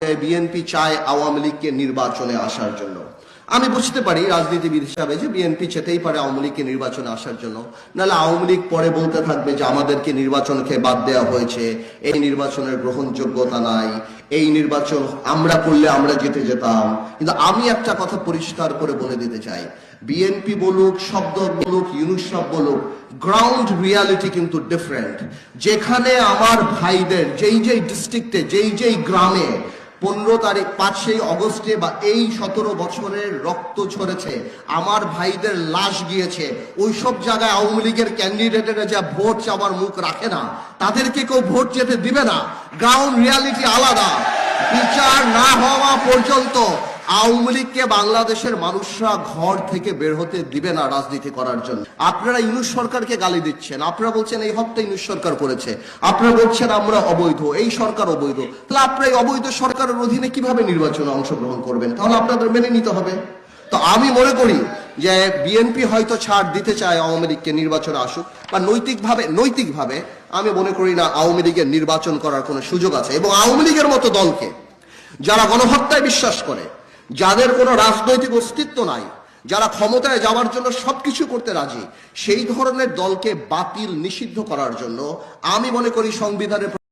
BNP চায় আওয়ামী লীগকে নির্বাচনে আসার জন্য। আমি বুঝতে পারি রাজনীতিবিদ হিসাবে যে বিএনপি চেতেই পারে আওয়ামী লীগকে নির্বাচনে আসার জন্য, নাহলে আওয়ামী লীগ পরে বলতে থাকবে যে আমাদেরকে নির্বাচনকে বাদ দেওয়া হয়েছে, এই নির্বাচনের গ্রহণযোগ্যতা নাই, এই নির্বাচন আমরা করলে আমরা জিতে যেতাম। কিন্তু আমি একটা কথা পরিষ্কার করে বলে দিতে চাই, বিএনপি বলুক, শব্দ বলুক, ইউনূস সাহেব বলুক, গ্রাউন্ড রিয়ালিটি কিন্তু ডিফারেন্ট। যেখানে আমার ভাইদের যেই যেই ডিস্ট্রিক্টে যেই গ্রামে 15 তারিখ 5 অগস্টে বা এই 17 বছরের রক্ত ঝরেছে, আমার ভাইদের লাশ গিয়েছে, ওইসব জায়গায় আওয়ামী লীগের ক্যান্ডিডেটেরা যা ভোট চাওয়ার মুখ রাখে না, তাদেরকে কেউ ভোট যেতে দিবে না। গ্রাউন্ড রিয়ালিটি আলাদা। বিচার না হওয়া পর্যন্ত আওয়ামী লীগকে বাংলাদেশের মানুষরা ঘর থেকে বের হতে দিবে না রাজনীতি করার জন্য। আপনারা ইউনূস সরকারকে গালি দিচ্ছেন, আপনারা বলছেন এই হত্যা ইউনূস সরকার করেছে, আপনারা বলছেন আমরা অবৈধ, এই সরকার অবৈধ। তাহলে আপনারা এই অবৈধ সরকারের অধীনে কিভাবে নির্বাচনে অংশগ্রহণ করবেন? তাহলে আপনাদের মেনে নিতে হবে। তো আমি মনে করি যে বিএনপি হয়তো ছাড় দিতে চায় আওয়ামী লীগকে নির্বাচনে আসুক, বা নৈতিকভাবে আমি মনে করি না আওয়ামী লীগের নির্বাচন করার কোনো সুযোগ আছে। এবং আওয়ামী লীগের মতো দলকে, যারা গণহত্যায় বিশ্বাস করে, যাদের কোনো রাজনৈতিক অস্তিত্ব নাই, যারা ক্ষমতায় যাওয়ার জন্য সবকিছু করতে রাজি, সেই ধরনের দলকে বাতিল নিষিদ্ধ করার জন্য আমি মনে করি সংবিধানের